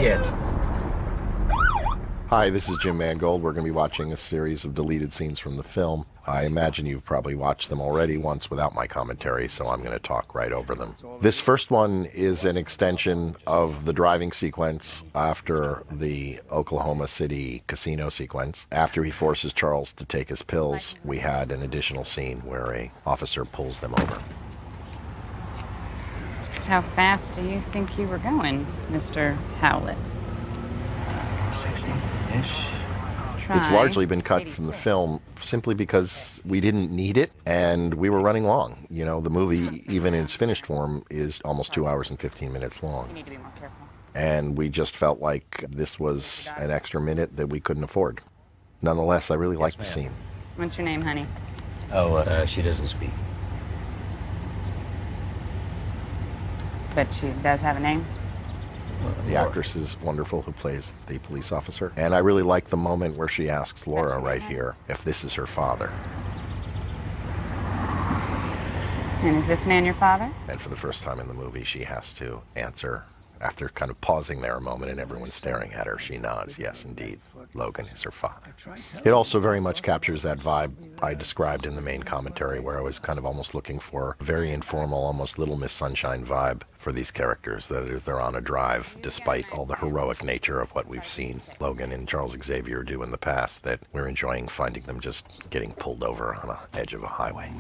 shit. Hi, this is Jim Mangold. We're going to be watching a series of deleted scenes from the film. I imagine you've probably watched them already once without my commentary, so I'm going to talk right over them. This first one is an extension of the driving sequence after the Oklahoma City casino sequence. After he forces Charles to take his pills, we had an additional scene where an officer pulls them over. Just how fast do you think you were going, Mr. Howlett? 60-ish. It's largely been cut from the film simply because we didn't need it and we were running long. You know, the movie, even in its finished form, is almost 2 hours and 15 minutes long. You need to be more careful. And we just felt like this was an extra minute that we couldn't afford. Nonetheless, I really liked the scene. What's your name, honey? Oh, she doesn't speak. But she does have a name? The actress is wonderful who plays the police officer. And I really like the moment where she asks Laura right here if this is her father. And is this man your father? And for the first time in the movie, she has to answer. After kind of pausing there a moment and everyone's staring at her, she nods, yes, indeed, Logan is her father. It also very much captures that vibe I described in the main commentary, where I was kind of almost looking for a very informal, almost Little Miss Sunshine vibe for these characters. That is, they're on a drive, despite all the heroic nature of what we've seen Logan and Charles Xavier do in the past, that we're enjoying finding them just getting pulled over on the edge of a highway.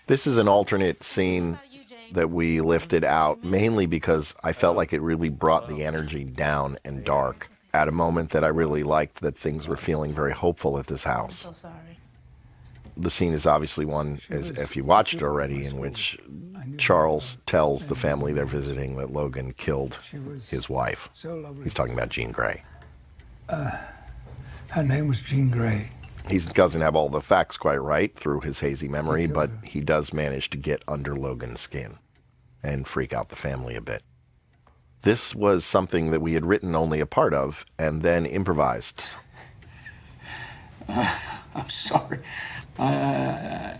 This is an alternate scene that we lifted out, mainly because I felt like it really brought the energy down and dark at a moment that I really liked, that things were feeling very hopeful at this house. I'm so sorry. The scene is obviously one, as if you watched it already, in which Charles tells the family they're visiting that Logan killed his wife. He's talking about Jean Grey. Her name was Jean Grey. He doesn't have all the facts quite right through his hazy memory, but he does manage to get under Logan's skin and freak out the family a bit. This was something that we had written only a part of and then improvised. I'm sorry. I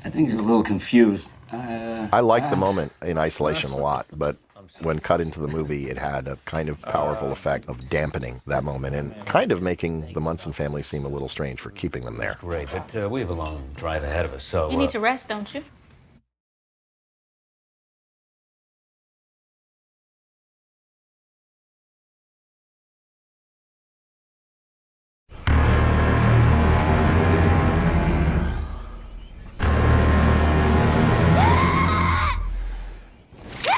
think you're a little confused. I liked the moment in isolation a lot, but when cut into the movie, it had a kind of powerful effect of dampening that moment and kind of making the Munson family seem a little strange for keeping them there. Great, but we have a long drive ahead of us, so... You need to rest, don't you?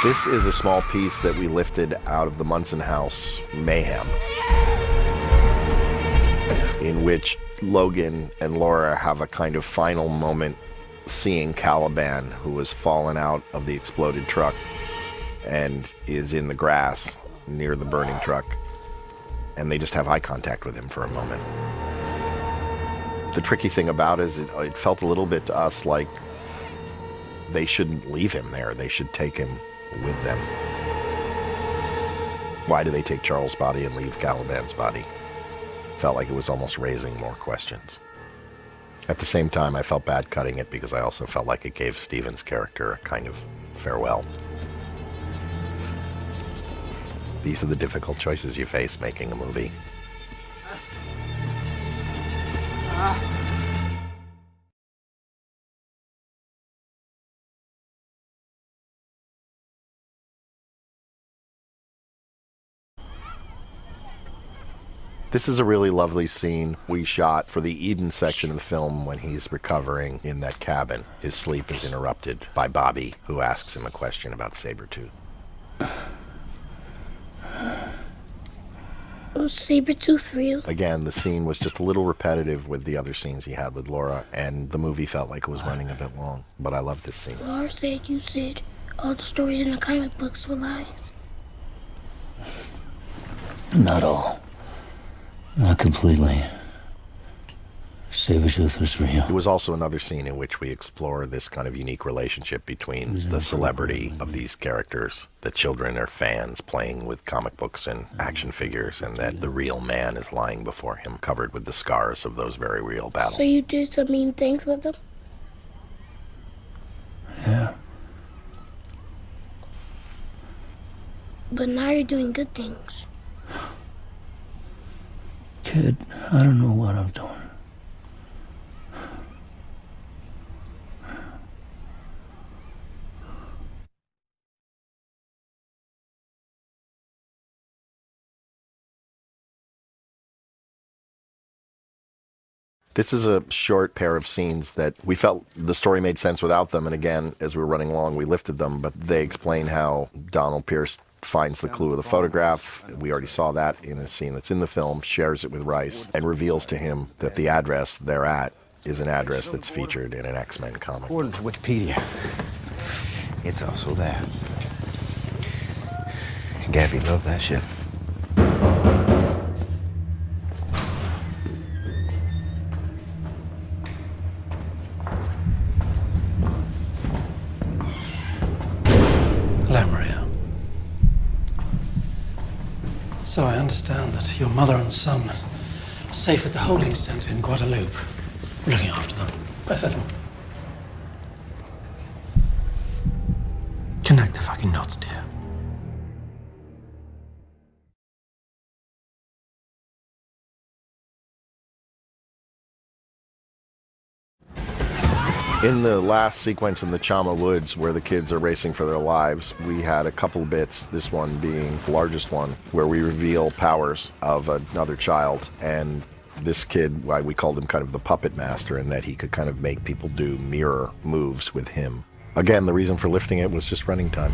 This is a small piece that we lifted out of the Munson house mayhem, in which Logan and Laura have a kind of final moment seeing Caliban, who has fallen out of the exploded truck and is in the grass near the burning truck, and they just have eye contact with him for a moment. The tricky thing about it is it felt a little bit to us like they shouldn't leave him there. They should take him with them. Why do they take Charles' body and leave Caliban's body? Felt like it was almost raising more questions. At the same time, I felt bad cutting it because I also felt like it gave Stephen's character a kind of farewell. These are the difficult choices you face making a movie. This is a really lovely scene we shot for the Eden section of the film when he's recovering in that cabin. His sleep is interrupted by Bobby, who asks him a question about Sabretooth. Was Sabretooth real? Again, the scene was just a little repetitive with the other scenes he had with Laura, and the movie felt like it was running a bit long, but I love this scene. Laura said you said all the stories in the comic books were lies. Not all. Not completely. Saber-toothless for you. It was also another scene in which we explore this kind of unique relationship between the celebrity of these characters. The children are fans playing with comic books and action figures, and that the real man is lying before him, covered with the scars of those very real battles. So you did some mean things with them? Yeah. But now you're doing good things. Kid, I don't know what I'm doing. This is a short pair of scenes that we felt the story made sense without them, and again, as we were running along, we lifted them, but they explain how Donald Pierce finds the clue of the photograph. We already saw that in a scene that's in the film, shares it with Rice, and reveals to him that the address they're at is an address that's featured in an X-Men comic. According to Wikipedia, it's also there. Gabby loved that shit. Hello, Maria. So I understand that your mother and son are safe at the holding center in Guadeloupe. We're looking after them, both of them. Connect the fucking knots, dear. In the last sequence in the Chama Woods, where the kids are racing for their lives, we had a couple bits, this one being the largest one, where we reveal powers of another child. And this kid, why we called him kind of the puppet master, in that he could kind of make people do mirror moves with him. Again, the reason for lifting it was just running time.